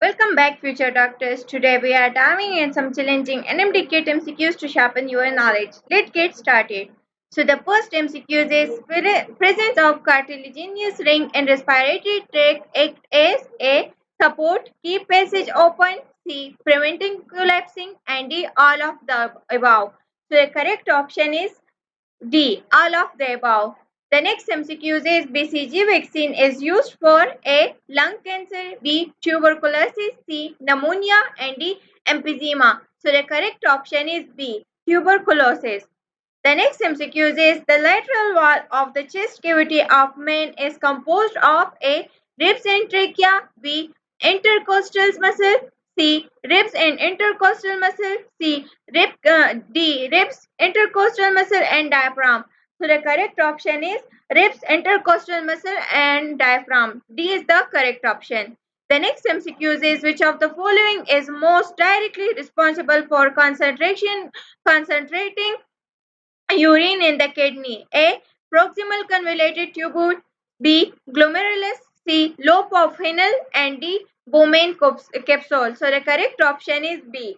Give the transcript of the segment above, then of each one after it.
Welcome back, future doctors. Today we are diving in some challenging and intricate MCQs to sharpen your knowledge. Let's get started. So the first MCQ is presence of cartilaginous ring in respiratory tract act as a support, keep passage open, C, preventing collapsing, and D, all of the above. So the correct option is D, all of the above. The next MCQ is BCG vaccine is used for A, lung cancer, B, tuberculosis, C, pneumonia, and D, emphysema. So the correct option is B, tuberculosis. The next MCQ is the lateral wall of the chest cavity of man is composed of A, ribs and trachea, B, intercostal muscle, C, ribs and intercostal muscle, D, ribs, intercostal muscle and diaphragm. So the correct option is ribs, intercostal muscle and diaphragm. D is the correct option. The next MCQ is which of the following is most directly responsible for concentrating urine in the kidney? A, proximal convoluted tubule, B, glomerulus, C, lobe of Henle, and D, Bowman capsule. So the correct option is B.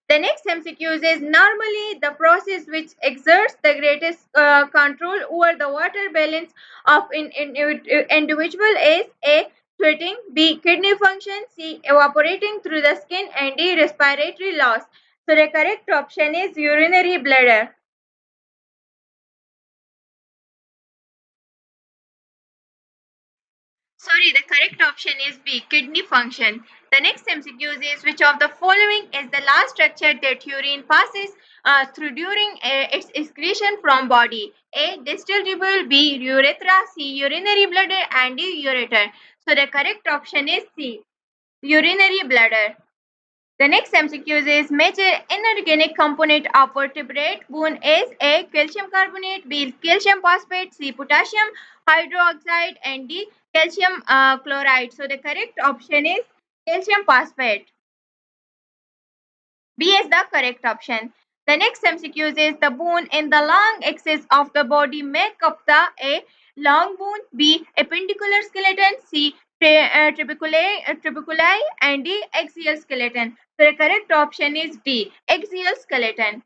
The next MCQ is normally the process which exerts the greatest control over the water balance of an individual is A, sweating, B, kidney function, C, evaporating through the skin, and D, respiratory loss. So the correct option is urinary bladder. Sorry, the correct option is B, kidney function. The next MCQ is which of the following is the last structure that urine passes through during its excretion from body? A, distal tubule, B, urethra, C, urinary bladder, and D, ureter. So the correct option is C, urinary bladder. The next MCQ is major inorganic component of vertebrate bone is A, calcium carbonate, B, calcium phosphate, C, potassium hydroxide, and D, calcium chloride. So the correct option is calcium phosphate. B is the correct option. The next MCQ is the bone in the long axis of the body make up the A, long bone, B, appendicular skeleton, C, trabeculae, and D, axial skeleton. So the correct option is D, axial skeleton.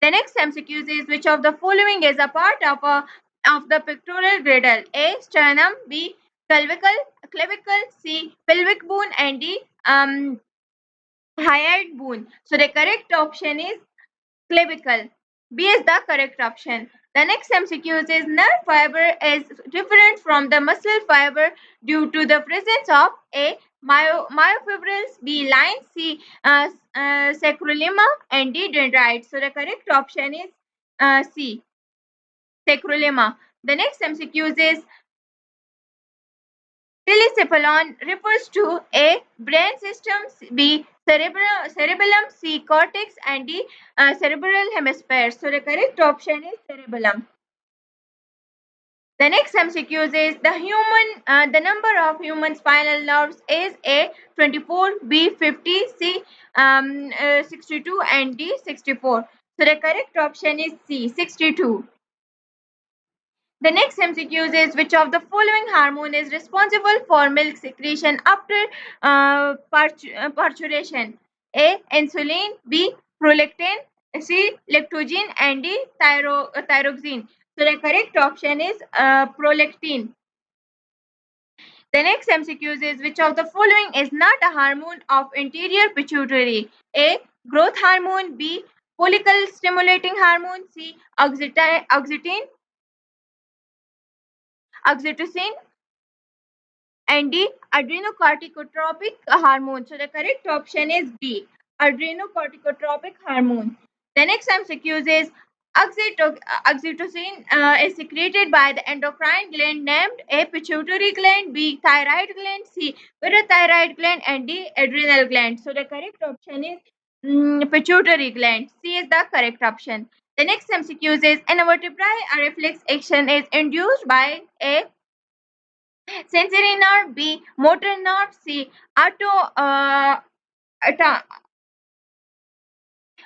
The next MCQ is which of the following is a part of the pectoral girdle? A, sternum, B, clavicle, C, pelvic bone, and D, hyoid bone. So the correct option is clavicle. B is the correct option. The next MCQ is nerve fiber is different from the muscle fiber due to the presence of A, myofibrils, B, lines, C, sacrolemma, and D, dendrites. So the correct option is C, sacrolemma. The next MCQ is telecephalon refers to A, brain system, B, cerebellum, C, cortex, and D, cerebral hemisphere. So the correct option is cerebellum. The next MCQ is the number of human spinal nerves is A, 24, B, 50, C, 62, and D, 64. So the correct option is C, 62. The next MCQ is which of the following hormone is responsible for milk secretion after parturition? A, insulin, B, prolactin, C, lactogen, and D, thyroxine. So the correct option is prolactin. The next MCQ is which of the following is not a hormone of anterior pituitary? A, growth hormone, B, follicle stimulating hormone, C, oxytocin, and D, adrenocorticotropic hormone. So the correct option is D, adrenocorticotropic hormone. The next MCQ is oxytocin is secreted by the endocrine gland named A, pituitary gland, B, thyroid gland, C, parathyroid gland, and D, adrenal gland. So the correct option is pituitary gland. C is the correct option. The next MCQ is in a vertebrae, a reflex action is induced by A, sensory nerve, B, motor nerve, C, auto,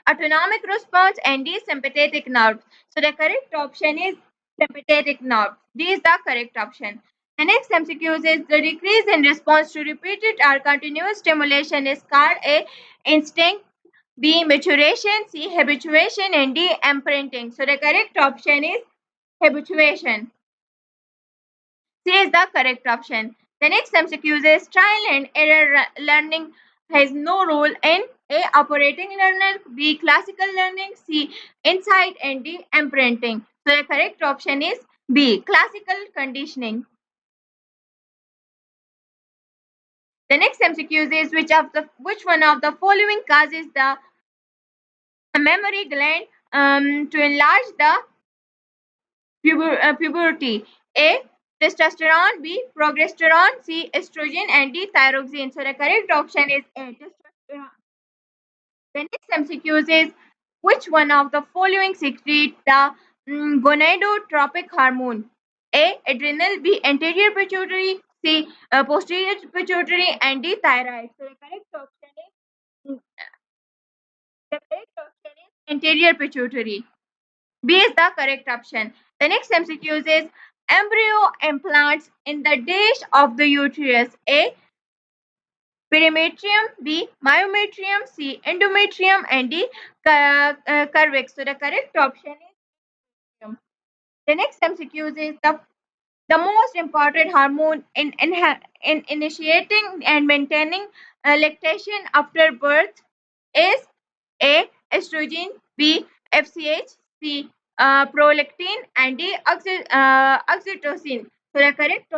autonomic response, and D, sympathetic nerve. So the correct option is sympathetic nerve. D is the correct option. The next MCQ is the decrease in response to repeated or continuous stimulation is called A. Instinct, B. Maturation, C. Habituation, and D. Imprinting. So the correct option is habituation. C is the correct option. The next MCQ is trial and error learning has no role in A. Operating learner, B. Classical learning, C. Insight, and D. Imprinting. So the correct option is B. Classical conditioning. The next MCQ is which one of the following causes the mammary gland to enlarge the puberty? A. Testosterone, B. Progesterone, C. Estrogen, and D. Thyroxine. So the correct option is A. Testosterone. The next MCQ is which one of the following secrete the gonadotropic hormone? A. Adrenal, B. Anterior pituitary, C. Posterior pituitary, and D. Thyroid. So the correct option is anterior pituitary. B is the correct option. The next MCQ is embryo implants in the dish of the uterus. A. Perimetrium, B. Myometrium, C. Endometrium, and D. Cervix. So the correct option is endometrium. The next MCQ is the most important hormone in initiating and maintaining lactation after birth is A. Estrogen, B. FSH, C. Prolactin, and D. Oxytocin. So the correct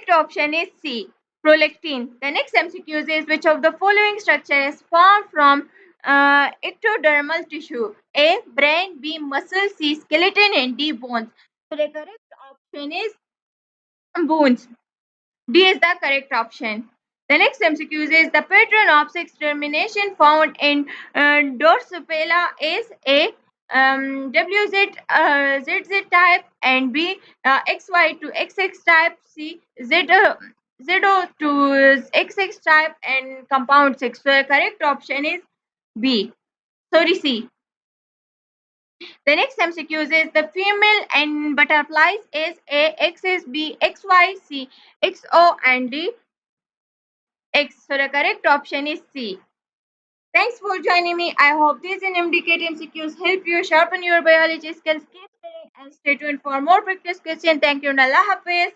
option is C. Prolactin. The next MCQ is which of the following structure is formed from ectodermal tissue? A. Brain, B. Muscle, C. Skeleton, and D. Bones. So the correct option is bones. D is the correct option. The next MCQ is the pattern of sex termination found in Drosophila is A. WZ ZZ type, and B. XY to XX type, C. ZO to XX type, and compound 6. So the correct option is B. Sorry, C. The next MCQ is the female and butterflies is A. XS, B. XY, C. XO, and D. X. So the correct option is C. Thanks for joining me. I hope these NMDK MCQs help you sharpen your biology skills. Keep studying and stay tuned for more practice questions. Thank you and Allah Hafiz.